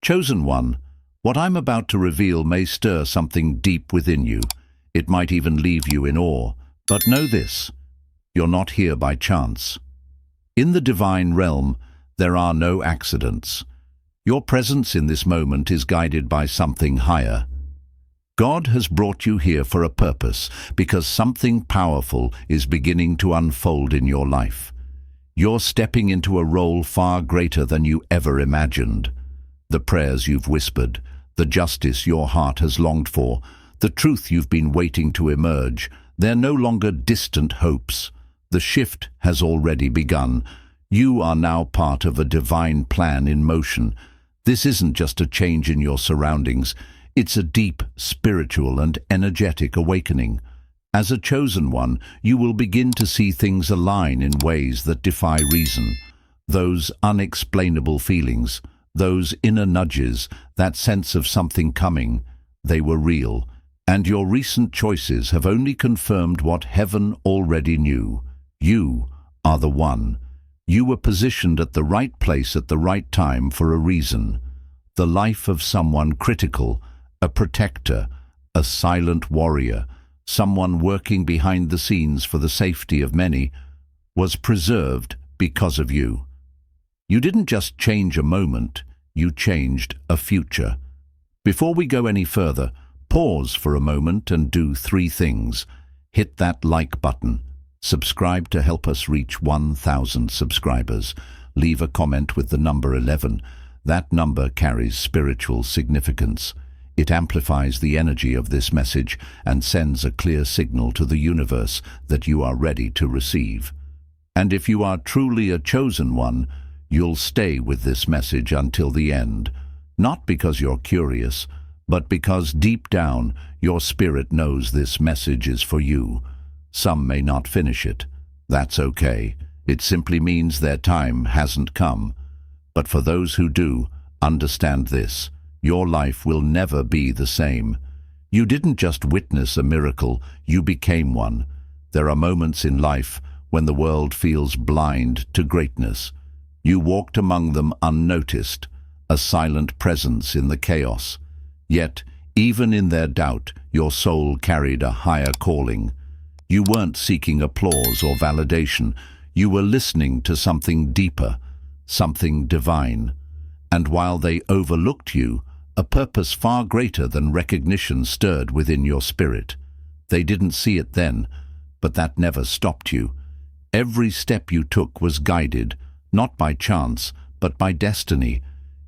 Chosen one, what I'm about to reveal may stir something deep within you. It might even leave you in awe. But know this, you're not here by chance. In the divine realm, there are no accidents. Your presence in this moment is guided by something higher. God has brought you here for a purpose, because something powerful is beginning to unfold in your life. You're stepping into a role far greater than you ever imagined. The prayers you've whispered, the justice your heart has longed for, the truth you've been waiting to emerge, they're no longer distant hopes. The shift has already begun. You are now part of a divine plan in motion. This isn't just a change in your surroundings. It's a deep, spiritual and energetic awakening. As a chosen one, you will begin to see things align in ways that defy reason. Those unexplainable feelings, those inner nudges, that sense of something coming, they were real. And your recent choices have only confirmed what heaven already knew. You are the one. You were positioned at the right place at the right time for a reason. The life of someone critical, a protector, a silent warrior, someone working behind the scenes for the safety of many, was preserved because of you. You didn't just change a moment, you changed a future. Before we go any further, pause for a moment and do 3 things. Hit that like button. Subscribe to help us reach 1,000 subscribers. Leave a comment with the number 11. That number carries spiritual significance. It amplifies the energy of this message and sends a clear signal to the universe that you are ready to receive. And if you are truly a chosen one, you'll stay with this message until the end. Not because you're curious, but because deep down your spirit knows this message is for you. Some may not finish it. That's okay. It simply means their time hasn't come. But for those who do, understand this. Your life will never be the same. You didn't just witness a miracle, you became one. There are moments in life when the world feels blind to greatness. You walked among them unnoticed, a silent presence in the chaos. Yet, even in their doubt, your soul carried a higher calling. You weren't seeking applause or validation. You were listening to something deeper, something divine. And while they overlooked you, a purpose far greater than recognition stirred within your spirit. They didn't see it then, but that never stopped you. Every step you took was guided, not by chance, but by destiny.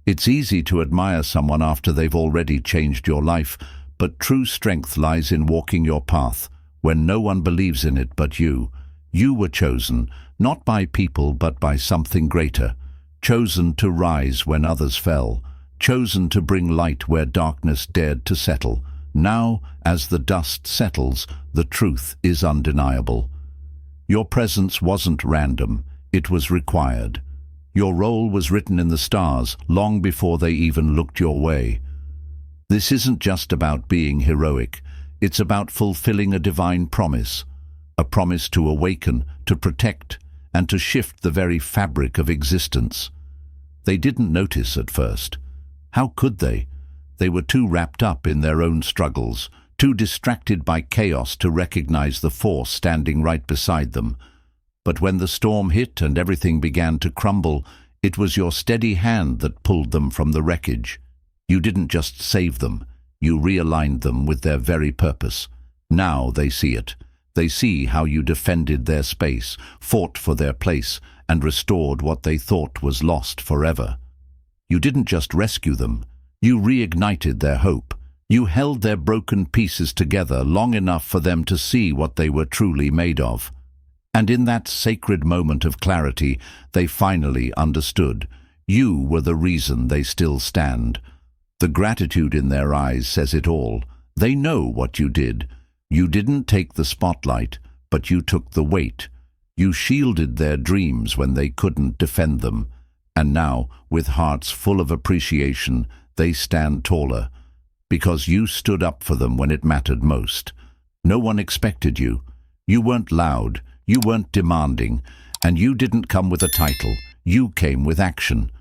It's easy to admire someone after they've already changed your life, but true strength lies in walking your path, when no one believes in it but you. You were chosen, not by people but by something greater, chosen to rise when others fell, chosen to bring light where darkness dared to settle. Now, as the dust settles, the truth is undeniable. Your presence wasn't random, it was required. Your role was written in the stars long before they even looked your way. This isn't just about being heroic, it's about fulfilling a divine promise, a promise to awaken, to protect, and to shift the very fabric of existence. They didn't notice at first. How could they? They were too wrapped up in their own struggles, too distracted by chaos to recognize the force standing right beside them. But when the storm hit and everything began to crumble, it was your steady hand that pulled them from the wreckage. You didn't just save them, you realigned them with their very purpose. Now they see it. They see how you defended their space, fought for their place, and restored what they thought was lost forever. You didn't just rescue them, you reignited their hope. You held their broken pieces together long enough for them to see what they were truly made of. And in that sacred moment of clarity, they finally understood. You were the reason they still stand. The gratitude in their eyes says it all. They know what you did. You didn't take the spotlight, but you took the weight. You shielded their dreams when they couldn't defend them. And now, with hearts full of appreciation, they stand taller. Because you stood up for them when it mattered most. No one expected you. You weren't loud, you weren't demanding, and you didn't come with a title. You came with action.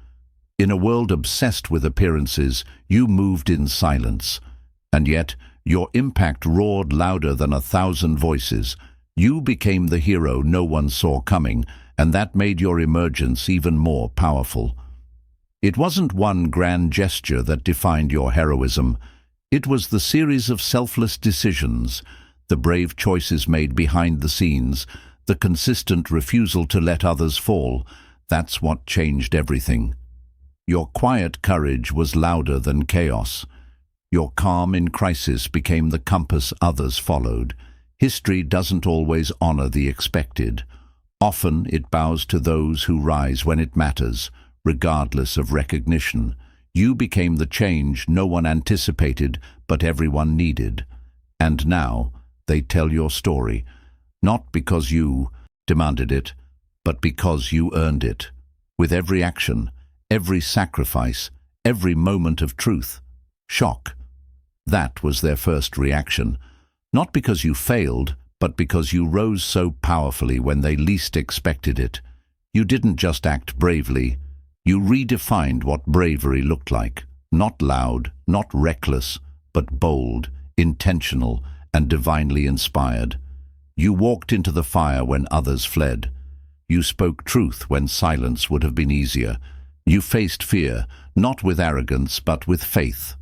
In a world obsessed with appearances, you moved in silence. And yet, your impact roared louder than 1,000 voices. You became the hero no one saw coming, and that made your emergence even more powerful. It wasn't one grand gesture that defined your heroism. It was the series of selfless decisions, the brave choices made behind the scenes, the consistent refusal to let others fall. That's what changed everything. Your quiet courage was louder than chaos. Your calm in crisis became the compass others followed. History doesn't always honor the expected. Often it bows to those who rise when it matters, regardless of recognition. You became the change no one anticipated, but everyone needed. And now they tell your story, not because you demanded it, but because you earned it. With every action, every sacrifice, every moment of truth. Shock. That was their first reaction. Not because you failed, but because you rose so powerfully when they least expected it. You didn't just act bravely. You redefined what bravery looked like. Not loud, not reckless, but bold, intentional, and divinely inspired. You walked into the fire when others fled. You spoke truth when silence would have been easier. You faced fear, not with arrogance, but with faith.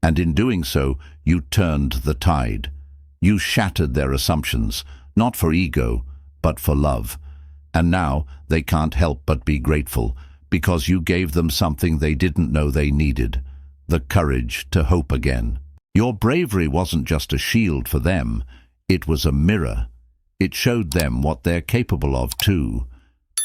And in doing so, you turned the tide. You shattered their assumptions, not for ego, but for love. And now they can't help but be grateful, because you gave them something they didn't know they needed, the courage to hope again. Your bravery wasn't just a shield for them, it was a mirror. It showed them what they're capable of too.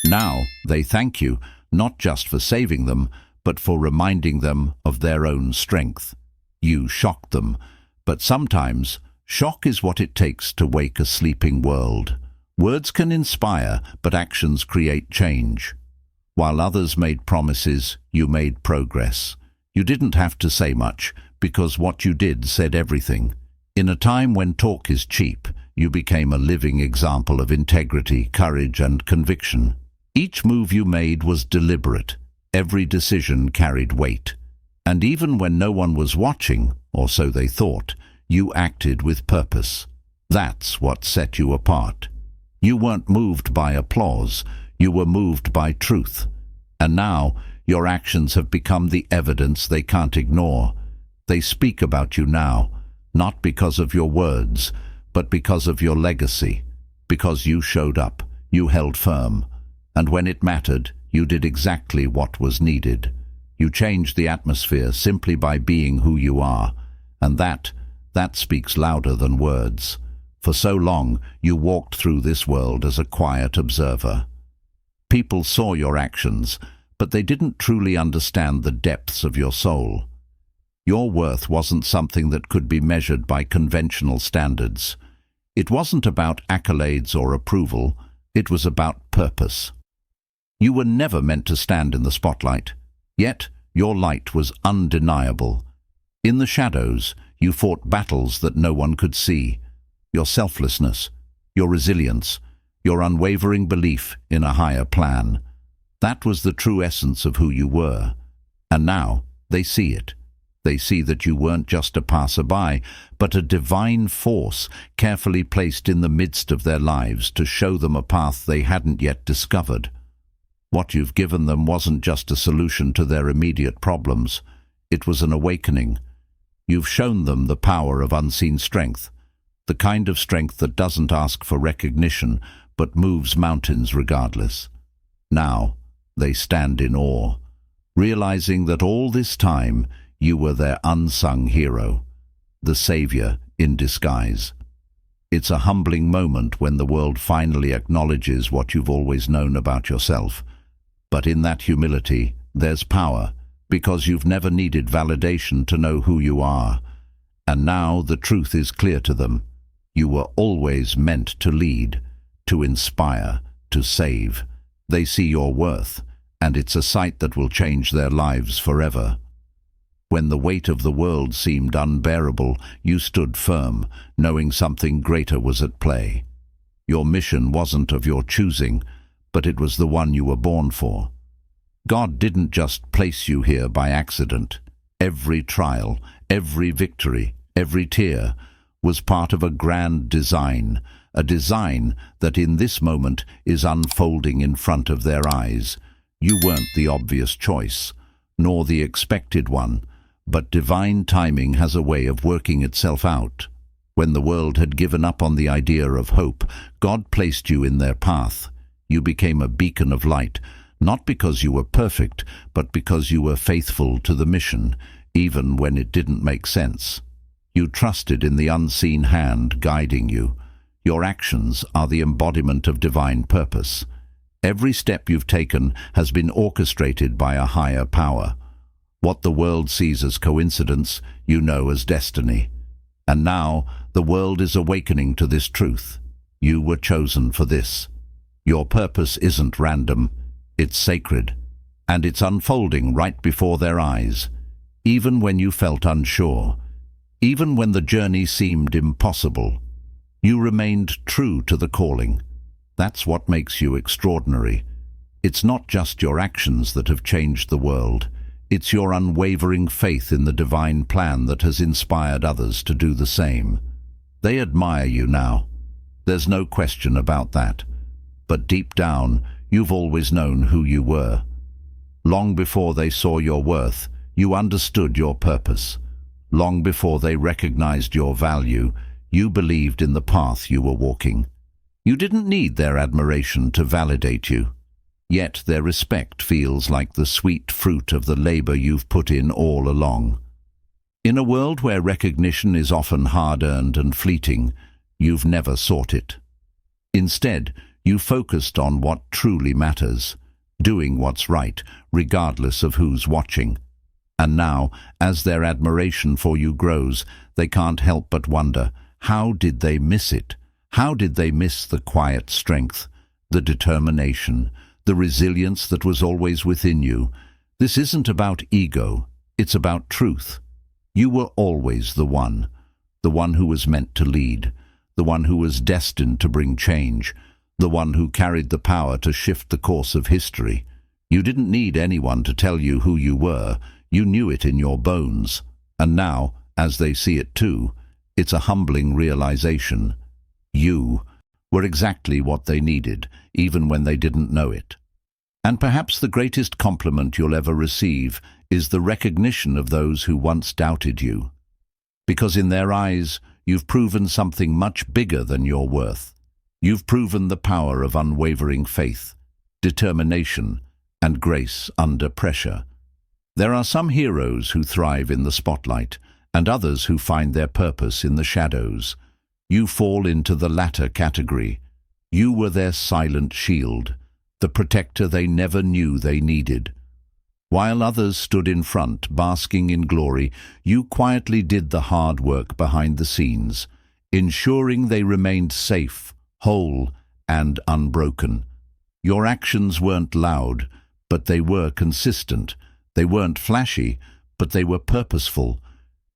Now they thank you, not just for saving them, but for reminding them of their own strength. You shocked them, but sometimes shock is what it takes to wake a sleeping world. Words can inspire, but actions create change. While others made promises, you made progress. You didn't have to say much, because what you did said everything. In a time when talk is cheap, you became a living example of integrity, courage, and conviction. Each move you made was deliberate. Every decision carried weight. And even when no one was watching, or so they thought, you acted with purpose. That's what set you apart. You weren't moved by applause, you were moved by truth. And now, your actions have become the evidence they can't ignore. They speak about you now, not because of your words, but because of your legacy. Because you showed up, you held firm. And when it mattered, you did exactly what was needed. You changed the atmosphere simply by being who you are. And that speaks louder than words. For so long, you walked through this world as a quiet observer. People saw your actions, but they didn't truly understand the depths of your soul. Your worth wasn't something that could be measured by conventional standards. It wasn't about accolades or approval, it was about purpose. You were never meant to stand in the spotlight, yet your light was undeniable. In the shadows, you fought battles that no one could see. Your selflessness, your resilience, your unwavering belief in a higher plan. That was the true essence of who you were. And now they see it. They see that you weren't just a passerby, but a divine force carefully placed in the midst of their lives to show them a path they hadn't yet discovered. What you've given them wasn't just a solution to their immediate problems. It was an awakening. You've shown them the power of unseen strength, the kind of strength that doesn't ask for recognition, but moves mountains regardless. Now they stand in awe, realizing that all this time you were their unsung hero, the savior in disguise. It's a humbling moment when the world finally acknowledges what you've always known about yourself. But in that humility, there's power, because you've never needed validation to know who you are. And now the truth is clear to them. You were always meant to lead, to inspire, to save. They see your worth, and it's a sight that will change their lives forever. When the weight of the world seemed unbearable, you stood firm, knowing something greater was at play. Your mission wasn't of your choosing, but it was the one you were born for. God didn't just place you here by accident. Every trial, every victory, every tear was part of a grand design, a design that in this moment is unfolding in front of their eyes. You weren't the obvious choice, nor the expected one, but divine timing has a way of working itself out. When the world had given up on the idea of hope, God placed you in their path. You became a beacon of light, not because you were perfect, but because you were faithful to the mission, even when it didn't make sense. You trusted in the unseen hand guiding you. Your actions are the embodiment of divine purpose. Every step you've taken has been orchestrated by a higher power. What the world sees as coincidence, you know as destiny. And now, the world is awakening to this truth. You were chosen for this. Your purpose isn't random. It's sacred, and it's unfolding right before their eyes. Even when you felt unsure, even when the journey seemed impossible, you remained true to the calling. That's what makes you extraordinary. It's not just your actions that have changed the world. It's your unwavering faith in the divine plan that has inspired others to do the same. They admire you now. There's no question about that. But deep down, you've always known who you were. Long before they saw your worth, you understood your purpose. Long before they recognized your value, you believed in the path you were walking. You didn't need their admiration to validate you. Yet their respect feels like the sweet fruit of the labor you've put in all along. In a world where recognition is often hard-earned and fleeting, you've never sought it. Instead, you focused on what truly matters, doing what's right, regardless of who's watching. And now, as their admiration for you grows, they can't help but wonder, how did they miss it? How did they miss the quiet strength, the determination, the resilience that was always within you? This isn't about ego, it's about truth. You were always the one who was meant to lead, the one who was destined to bring change, the one who carried the power to shift the course of history. You didn't need anyone to tell you who you were. You knew it in your bones. And now, as they see it too, it's a humbling realization. You were exactly what they needed, even when they didn't know it. And perhaps the greatest compliment you'll ever receive is the recognition of those who once doubted you. Because in their eyes, you've proven something much bigger than your worth. You've proven the power of unwavering faith, determination, and grace under pressure. There are some heroes who thrive in the spotlight, and others who find their purpose in the shadows. You fall into the latter category. You were their silent shield, the protector they never knew they needed. While others stood in front, basking in glory, you quietly did the hard work behind the scenes, ensuring they remained safe, whole, and unbroken. Your actions weren't loud, but they were consistent. They weren't flashy, but they were purposeful.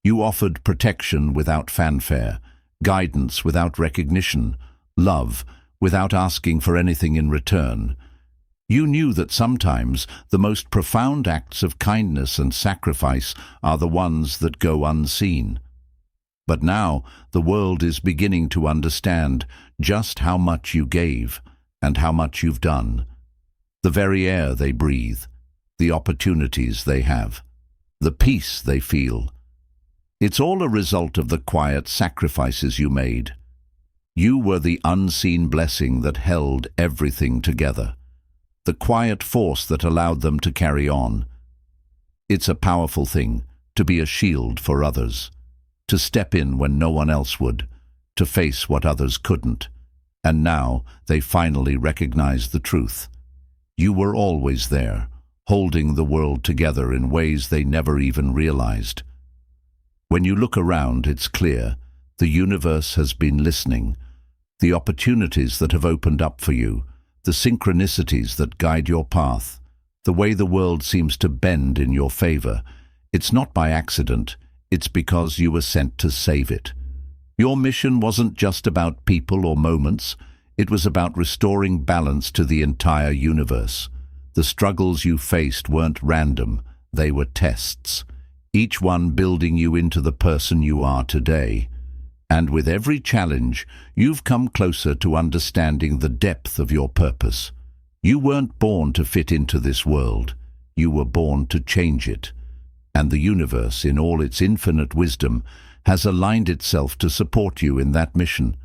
You offered protection without fanfare, guidance without recognition, love without asking for anything in return. You knew that sometimes the most profound acts of kindness and sacrifice are the ones that go unseen. But now the world is beginning to understand just how much you gave and how much you've done. The very air they breathe, the opportunities they have, the peace they feel. It's all a result of the quiet sacrifices you made. You were the unseen blessing that held everything together, the quiet force that allowed them to carry on. It's a powerful thing to be a shield for others, to step in when no one else would, to face what others couldn't. And now they finally recognize the truth. You were always there, holding the world together in ways they never even realized. When you look around, it's clear the universe has been listening. The opportunities that have opened up for you, the synchronicities that guide your path, the way the world seems to bend in your favor. It's not by accident, it's because you were sent to save it. Your mission wasn't just about people or moments, it was about restoring balance to the entire universe. The struggles you faced weren't random, they were tests, each one building you into the person you are today. And with every challenge, you've come closer to understanding the depth of your purpose. You weren't born to fit into this world, you were born to change it. And the universe, in all its infinite wisdom, has aligned itself to support you in that mission.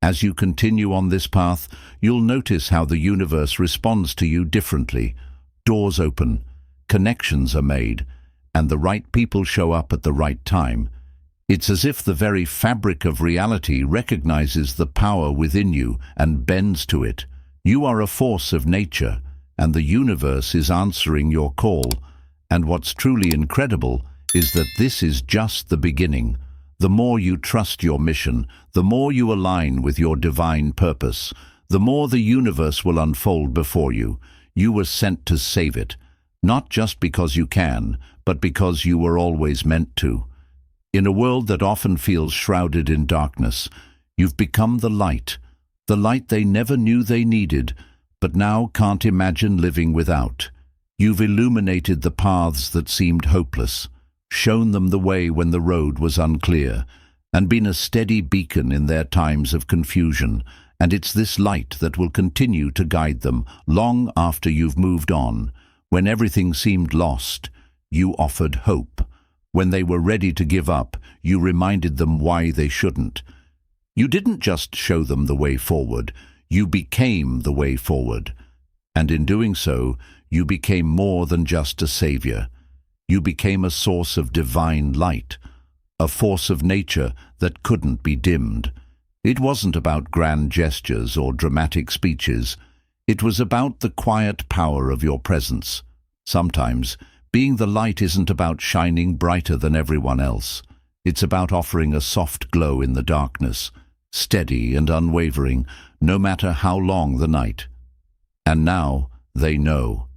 As you continue on this path, you'll notice how the universe responds to you differently. Doors open, connections are made, and the right people show up at the right time. It's as if the very fabric of reality recognizes the power within you and bends to it. You are a force of nature, and the universe is answering your call. And what's truly incredible is that this is just the beginning. The more you trust your mission, the more you align with your divine purpose, the more the universe will unfold before you. You were sent to save it, not just because you can, but because you were always meant to. In a world that often feels shrouded in darkness, you've become the light they never knew they needed, but now can't imagine living without. You've illuminated the paths that seemed hopeless, shown them the way when the road was unclear, and been a steady beacon in their times of confusion. And it's this light that will continue to guide them long after you've moved on. When everything seemed lost, you offered hope. When they were ready to give up, you reminded them why they shouldn't. You didn't just show them the way forward, you became the way forward. And in doing so, you became more than just a savior. You became a source of divine light, a force of nature that couldn't be dimmed. It wasn't about grand gestures or dramatic speeches. It was about the quiet power of your presence. Sometimes, being the light isn't about shining brighter than everyone else. It's about offering a soft glow in the darkness, steady and unwavering, no matter how long the night. And now, they know.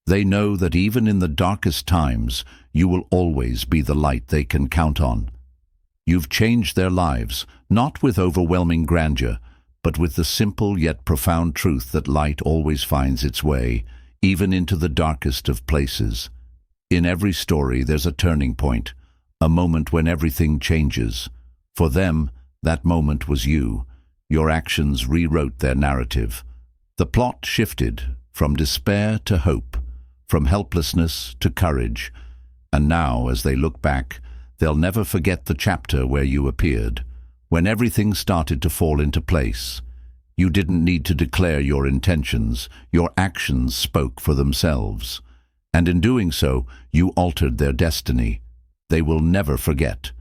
They know that even in the darkest times, you will always be the light they can count on. You've changed their lives, not with overwhelming grandeur, but with the simple yet profound truth that light always finds its way, even into the darkest of places. In every story there's a turning point, a moment when everything changes. For them, that moment was you. Your actions rewrote their narrative. The plot shifted from despair to hope, from helplessness to courage. And now, as they look back, they'll never forget the chapter where you appeared, when everything started to fall into place. You didn't need to declare your intentions. Your actions spoke for themselves. And in doing so, you altered their destiny. They will never forget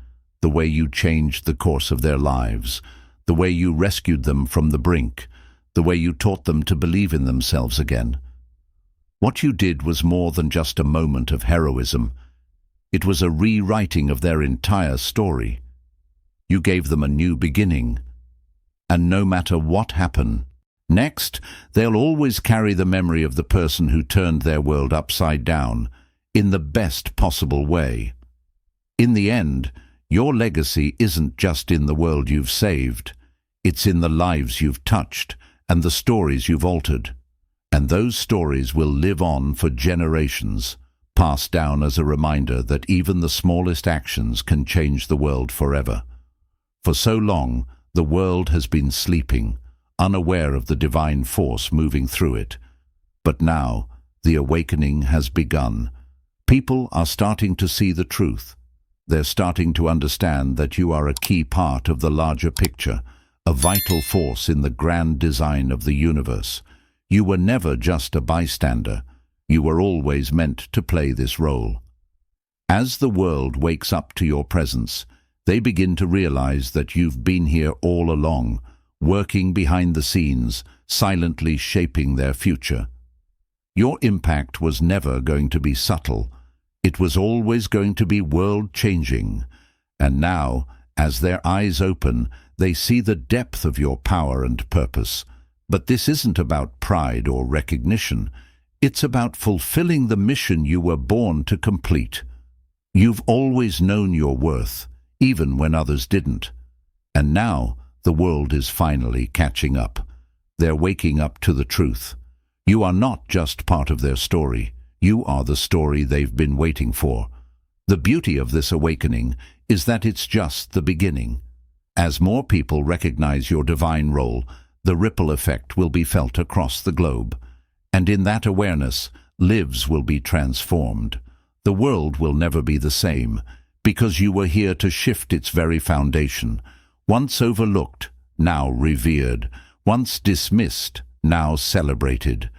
the way you changed the course of their lives, the way you rescued them from the brink, the way you taught them to believe in themselves again. What you did was more than just a moment of heroism. It was a rewriting of their entire story. You gave them a new beginning. And no matter what happened next, they'll always carry the memory of the person who turned their world upside down, in the best possible way. In the end, your legacy isn't just in the world you've saved. It's in the lives you've touched and the stories you've altered. And those stories will live on for generations, passed down as a reminder that even the smallest actions can change the world forever. For so long, the world has been sleeping, unaware of the divine force moving through it. But now, the awakening has begun. People are starting to see the truth. They're starting to understand that you are a key part of the larger picture, a vital force in the grand design of the universe. You were never just a bystander. You were always meant to play this role. As the world wakes up to your presence, they begin to realize that you've been here all along, working behind the scenes, silently shaping their future. Your impact was never going to be subtle. It was always going to be world-changing. And now, as their eyes open, they see the depth of your power and purpose. But this isn't about pride or recognition. It's about fulfilling the mission you were born to complete. You've always known your worth, even when others didn't. And now, the world is finally catching up. They're waking up to the truth. You are not just part of their story. You are the story they've been waiting for. The beauty of this awakening is that it's just the beginning. As more people recognize your divine role, the ripple effect will be felt across the globe. And in that awareness, lives will be transformed. The world will never be the same, because you were here to shift its very foundation. Once overlooked, now revered. Once dismissed, now celebrated.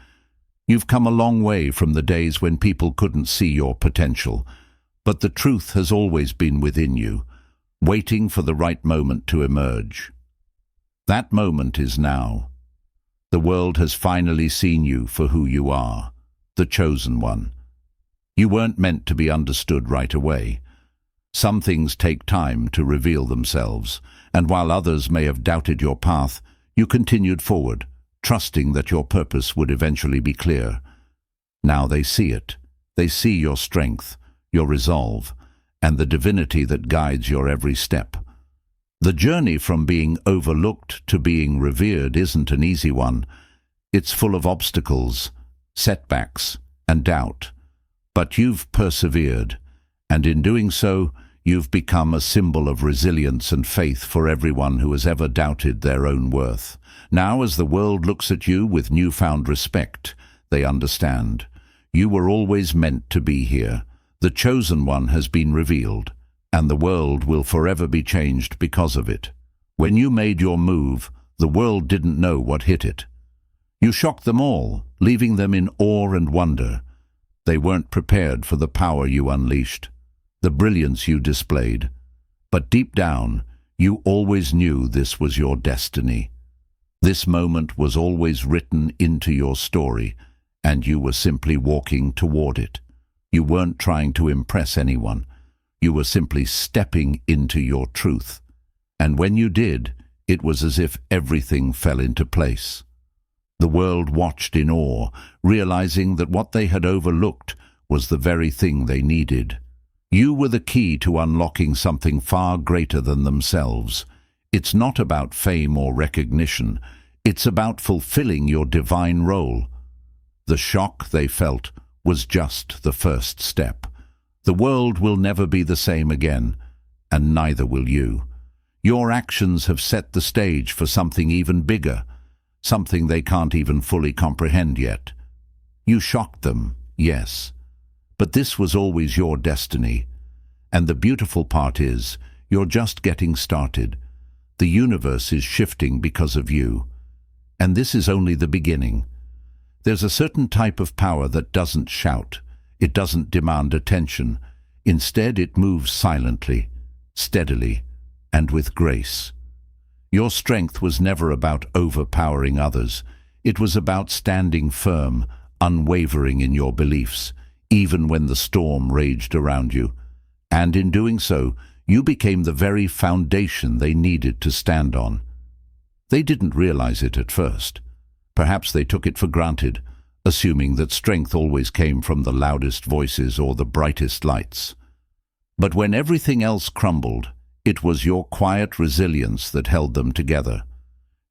You've come a long way from the days when people couldn't see your potential. But the truth has always been within you, waiting for the right moment to emerge. That moment is now. The world has finally seen you for who you are, the chosen one. You weren't meant to be understood right away. Some things take time to reveal themselves, and while others may have doubted your path, you continued forward, trusting that your purpose would eventually be clear. Now they see it. They see your strength, your resolve, and the divinity that guides your every step. The journey from being overlooked to being revered isn't an easy one. It's full of obstacles, setbacks, and doubt. But you've persevered, and in doing so, you've become a symbol of resilience and faith for everyone who has ever doubted their own worth. Now, as the world looks at you with newfound respect, they understand. You were always meant to be here. The chosen one has been revealed, and the world will forever be changed because of it. When you made your move, the world didn't know what hit it. You shocked them all, leaving them in awe and wonder. They weren't prepared for the power you unleashed, the brilliance you displayed. But deep down, you always knew this was your destiny. This moment was always written into your story, and you were simply walking toward it. You weren't trying to impress anyone. You were simply stepping into your truth. And when you did, it was as if everything fell into place. The world watched in awe, realizing that what they had overlooked was the very thing they needed. You were the key to unlocking something far greater than themselves. It's not about fame or recognition. It's about fulfilling your divine role. The shock they felt was just the first step. The world will never be the same again, and neither will you. Your actions have set the stage for something even bigger, something they can't even fully comprehend yet. You shocked them, yes, but this was always your destiny. And the beautiful part is, you're just getting started. The universe is shifting because of you. And this is only the beginning. There's a certain type of power that doesn't shout. It doesn't demand attention. Instead, it moves silently, steadily, and with grace. Your strength was never about overpowering others. It was about standing firm, unwavering in your beliefs, even when the storm raged around you. And in doing so, you became the very foundation they needed to stand on. They didn't realize it at first. Perhaps they took it for granted, assuming that strength always came from the loudest voices or the brightest lights. But when everything else crumbled, it was your quiet resilience that held them together.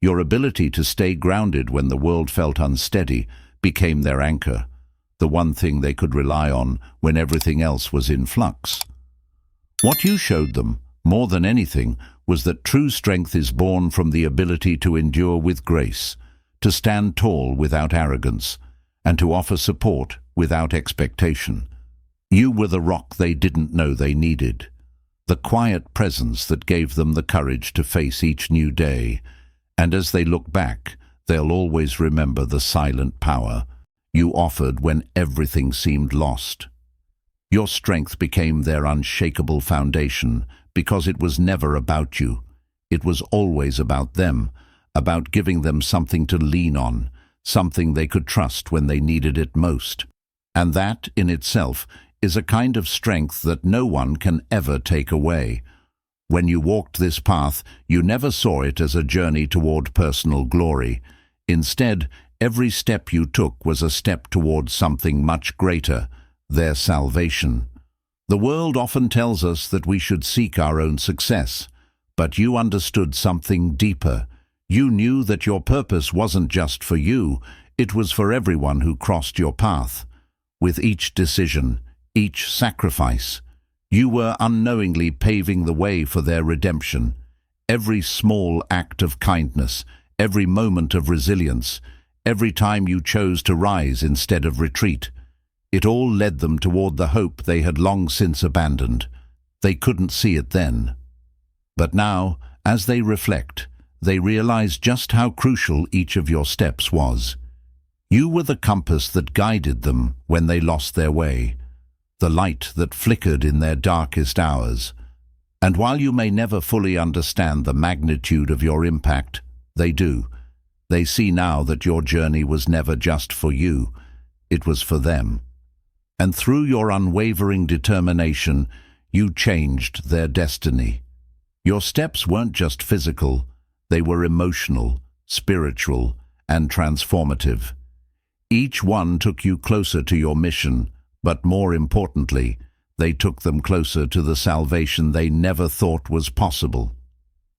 Your ability to stay grounded when the world felt unsteady became their anchor, the one thing they could rely on when everything else was in flux. What you showed them, more than anything, was that true strength is born from the ability to endure with grace, to stand tall without arrogance, and to offer support without expectation. You were the rock they didn't know they needed, the quiet presence that gave them the courage to face each new day, and as they look back, they'll always remember the silent power you offered when everything seemed lost. Your strength became their unshakable foundation because it was never about you. It was always about them, about giving them something to lean on, something they could trust when they needed it most. And that, in itself, is a kind of strength that no one can ever take away. When you walked this path, you never saw it as a journey toward personal glory. Instead, every step you took was a step toward something much greater, their salvation. The world often tells us that we should seek our own success, but you understood something deeper. You knew that your purpose wasn't just for you, It was for everyone who crossed your path. With each decision, each sacrifice, you were unknowingly paving the way for their redemption. Every small act of kindness, every moment of resilience, every time you chose to rise instead of retreat, it all led them toward the hope they had long since abandoned. They couldn't see it then. But now, as they reflect, they realize just how crucial each of your steps was. You were the compass that guided them when they lost their way, the light that flickered in their darkest hours. And while you may never fully understand the magnitude of your impact, they do. They see now that your journey was never just for you, it was for them. And through your unwavering determination, you changed their destiny. Your steps weren't just physical, they were emotional, spiritual, and transformative. Each one took you closer to your mission, but more importantly, they took them closer to the salvation they never thought was possible.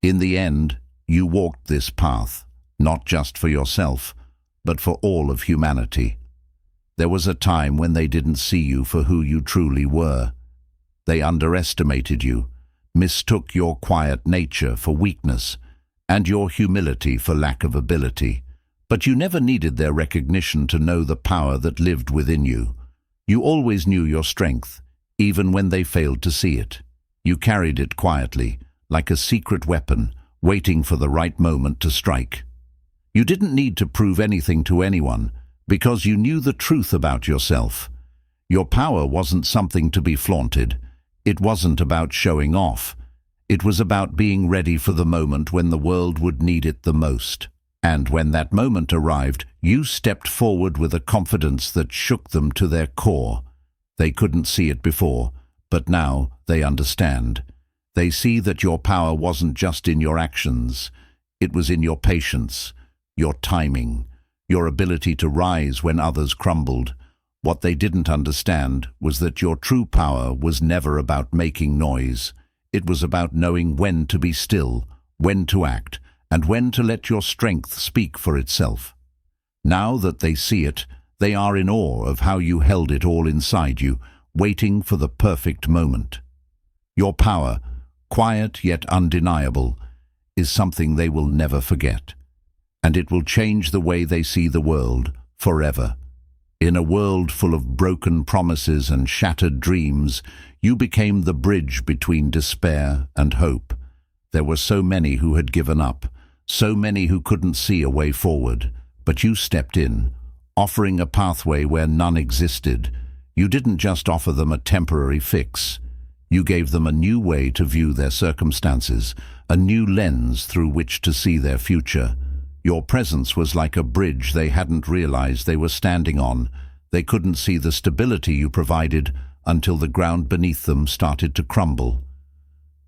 In the end, you walked this path, not just for yourself, but for all of humanity. There was a time when they didn't see you for who you truly were. They underestimated you, mistook your quiet nature for weakness, and your humility for lack of ability. But you never needed their recognition to know the power that lived within you. You always knew your strength, even when they failed to see it. You carried it quietly, like a secret weapon, waiting for the right moment to strike. You didn't need to prove anything to anyone, because you knew the truth about yourself. Your power wasn't something to be flaunted. It wasn't about showing off. It was about being ready for the moment when the world would need it the most. And when that moment arrived, you stepped forward with a confidence that shook them to their core. They couldn't see it before, but now they understand. They see that your power wasn't just in your actions. It was in your patience, your timing, your ability to rise when others crumbled. What they didn't understand was that your true power was never about making noise. It was about knowing when to be still, when to act, and when to let your strength speak for itself. Now that they see it, they are in awe of how you held it all inside you, waiting for the perfect moment. Your power, quiet yet undeniable, is something they will never forget. And it will change the way they see the world forever. In a world full of broken promises and shattered dreams, you became the bridge between despair and hope. There were so many who had given up, so many who couldn't see a way forward, but you stepped in, offering a pathway where none existed. You didn't just offer them a temporary fix. You gave them a new way to view their circumstances, a new lens through which to see their future. Your presence was like a bridge they hadn't realized they were standing on. They couldn't see the stability you provided until the ground beneath them started to crumble.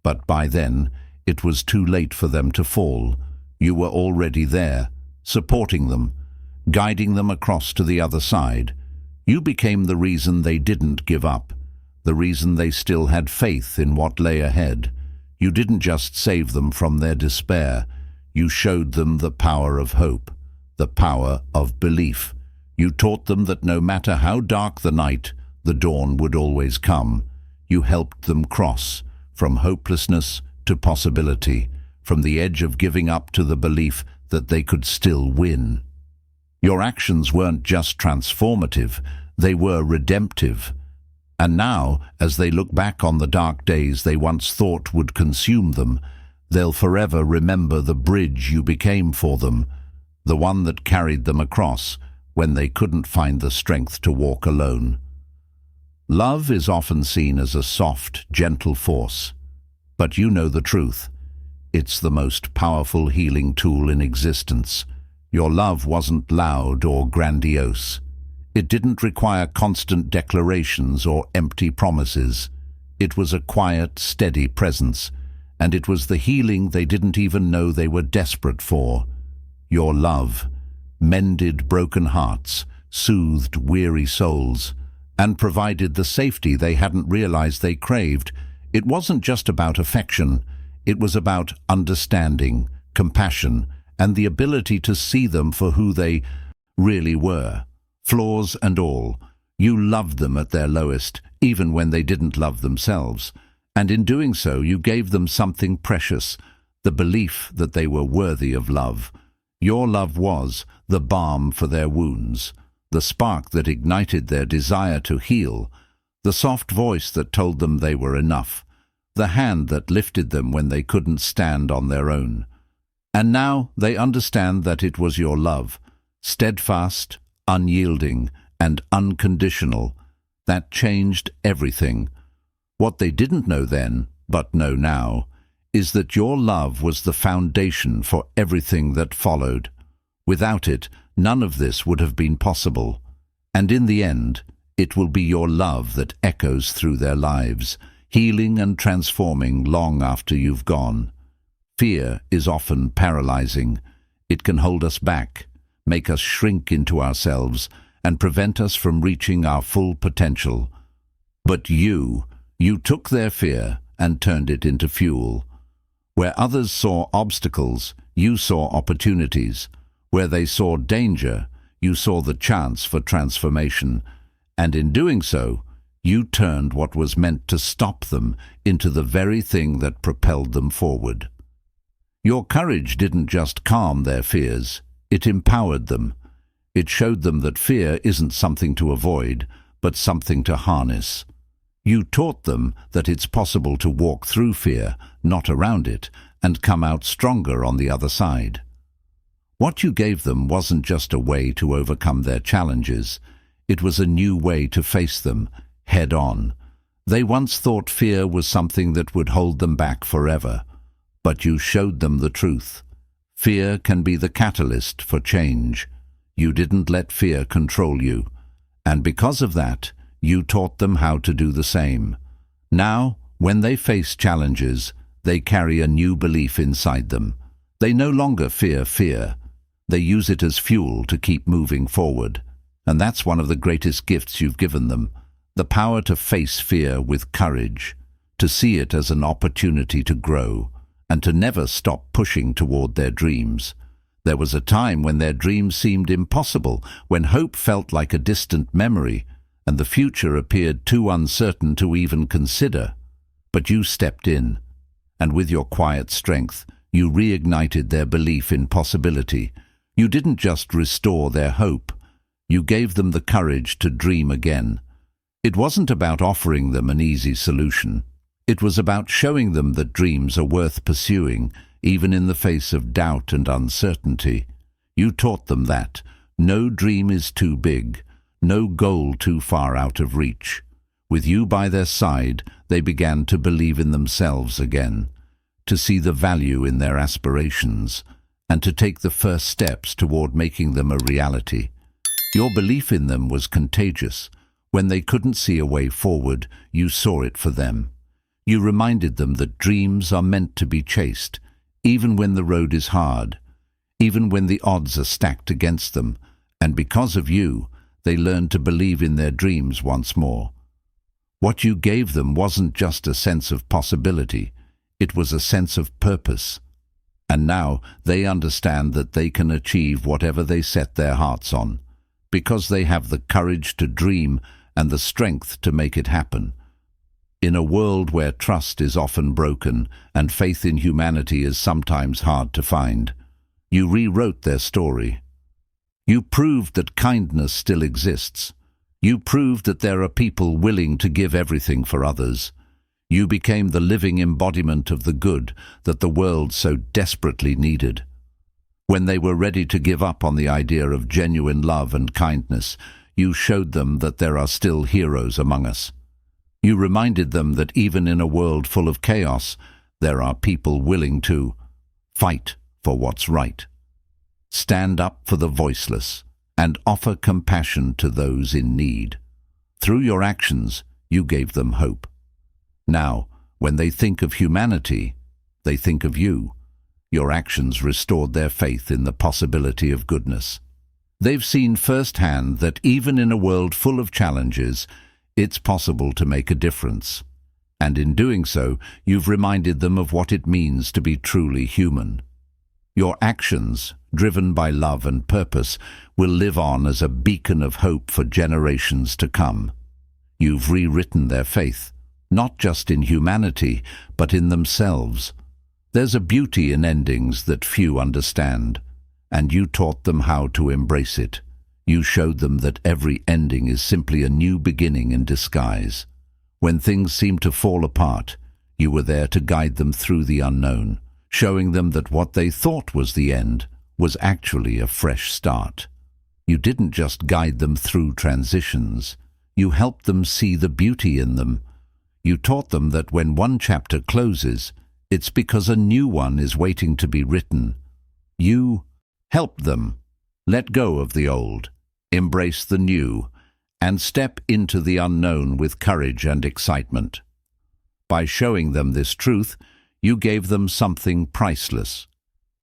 But by then, it was too late for them to fall. You were already there, supporting them, guiding them across to the other side. You became the reason they didn't give up, the reason they still had faith in what lay ahead. You didn't just save them from their despair. You showed them the power of hope, the power of belief. You taught them that no matter how dark the night, the dawn would always come. You helped them cross from hopelessness to possibility, from the edge of giving up to the belief that they could still win. Your actions weren't just transformative, they were redemptive. And now, as they look back on the dark days they once thought would consume them, they'll forever remember the bridge you became for them, the one that carried them across when they couldn't find the strength to walk alone. Love is often seen as a soft, gentle force, but you know the truth. It's the most powerful healing tool in existence. Your love wasn't loud or grandiose. It didn't require constant declarations or empty promises. It was a quiet, steady presence, and it was the healing they didn't even know they were desperate for. Your love mended broken hearts, soothed weary souls, and provided the safety they hadn't realized they craved. It wasn't just about affection, it was about understanding, compassion, and the ability to see them for who they really were. Flaws and all. You loved them at their lowest, even when they didn't love themselves. And in doing so, you gave them something precious, the belief that they were worthy of love. Your love was the balm for their wounds, the spark that ignited their desire to heal, the soft voice that told them they were enough, the hand that lifted them when they couldn't stand on their own. And now they understand that it was your love, steadfast, unyielding, and unconditional, that changed everything. What they didn't know then, but know now, is that your love was the foundation for everything that followed. Without it, none of this would have been possible. And in the end, it will be your love that echoes through their lives, healing and transforming long after you've gone. Fear is often paralyzing. It can hold us back, make us shrink into ourselves, and prevent us from reaching our full potential. But you took their fear and turned it into fuel. Where others saw obstacles, you saw opportunities. Where they saw danger, you saw the chance for transformation. And in doing so, you turned what was meant to stop them into the very thing that propelled them forward. Your courage didn't just calm their fears, it empowered them. It showed them that fear isn't something to avoid, but something to harness. You taught them that it's possible to walk through fear, not around it, and come out stronger on the other side. What you gave them wasn't just a way to overcome their challenges. It was a new way to face them, head on. They once thought fear was something that would hold them back forever. But you showed them the truth. Fear can be the catalyst for change. You didn't let fear control you. And because of that, you taught them how to do the same. Now, when they face challenges, they carry a new belief inside them. They no longer fear fear. They use it as fuel to keep moving forward. And that's one of the greatest gifts you've given them, the power to face fear with courage, to see it as an opportunity to grow, and to never stop pushing toward their dreams. There was a time when their dreams seemed impossible, when hope felt like a distant memory, and the future appeared too uncertain to even consider. But you stepped in, and with your quiet strength, you reignited their belief in possibility. You didn't just restore their hope, you gave them the courage to dream again. It wasn't about offering them an easy solution. It was about showing them that dreams are worth pursuing, even in the face of doubt and uncertainty. You taught them that no dream is too big, no goal too far out of reach. With you by their side, they began to believe in themselves again, to see the value in their aspirations, and to take the first steps toward making them a reality. Your belief in them was contagious. When they couldn't see a way forward, you saw it for them. You reminded them that dreams are meant to be chased, even when the road is hard, even when the odds are stacked against them, and because of you, they learned to believe in their dreams once more. What you gave them wasn't just a sense of possibility, it was a sense of purpose. And now they understand that they can achieve whatever they set their hearts on, because they have the courage to dream and the strength to make it happen. In a world where trust is often broken and faith in humanity is sometimes hard to find, you rewrote their story. You proved that kindness still exists. You proved that there are people willing to give everything for others. You became the living embodiment of the good that the world so desperately needed. When they were ready to give up on the idea of genuine love and kindness, you showed them that there are still heroes among us. You reminded them that even in a world full of chaos, there are people willing to fight for what's right, stand up for the voiceless, and offer compassion to those in need. Through your actions, you gave them hope. Now, when they think of humanity, they think of you. Your actions restored their faith in the possibility of goodness. They've seen firsthand that even in a world full of challenges, it's possible to make a difference. And in doing so, you've reminded them of what it means to be truly human. Your actions, driven by love and purpose, will live on as a beacon of hope for generations to come. You've rewritten their faith, not just in humanity, but in themselves. There's a beauty in endings that few understand, and you taught them how to embrace it. You showed them that every ending is simply a new beginning in disguise. When things seem to fall apart, you were there to guide them through the unknown, showing them that what they thought was the end was actually a fresh start. You didn't just guide them through transitions. You helped them see the beauty in them. You taught them that when one chapter closes, it's because a new one is waiting to be written. You helped them let go of the old, embrace the new, and step into the unknown with courage and excitement. By showing them this truth, you gave them something priceless,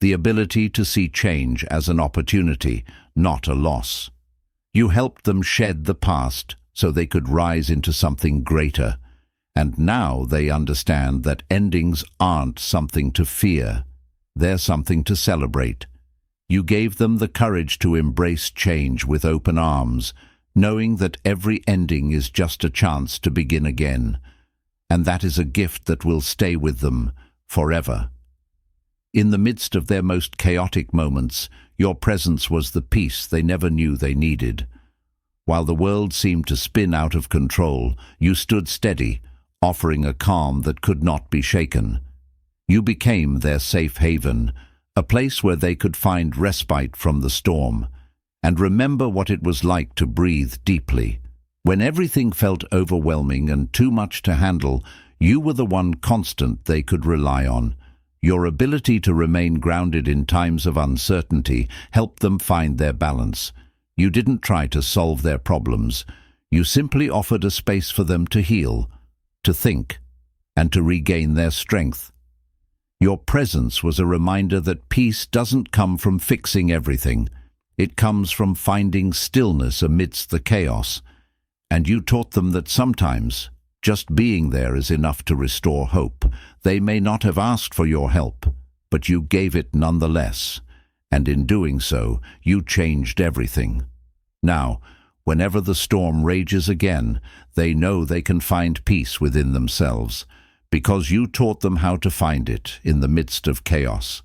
the ability to see change as an opportunity, not a loss. You helped them shed the past so they could rise into something greater, and now they understand that endings aren't something to fear, they're something to celebrate. You gave them the courage to embrace change with open arms, knowing that every ending is just a chance to begin again, and that is a gift that will stay with them forever. In the midst of their most chaotic moments, your presence was the peace they never knew they needed. While the world seemed to spin out of control, you stood steady, offering a calm that could not be shaken. You became their safe haven, a place where they could find respite from the storm, and remember what it was like to breathe deeply. When everything felt overwhelming and too much to handle, you were the one constant they could rely on. Your ability to remain grounded in times of uncertainty helped them find their balance. You didn't try to solve their problems. You simply offered a space for them to heal, to think, and to regain their strength. Your presence was a reminder that peace doesn't come from fixing everything. It comes from finding stillness amidst the chaos. And you taught them that sometimes just being there is enough to restore hope. They may not have asked for your help, but you gave it nonetheless. And in doing so, you changed everything. Now, whenever the storm rages again, they know they can find peace within themselves, because you taught them how to find it in the midst of chaos.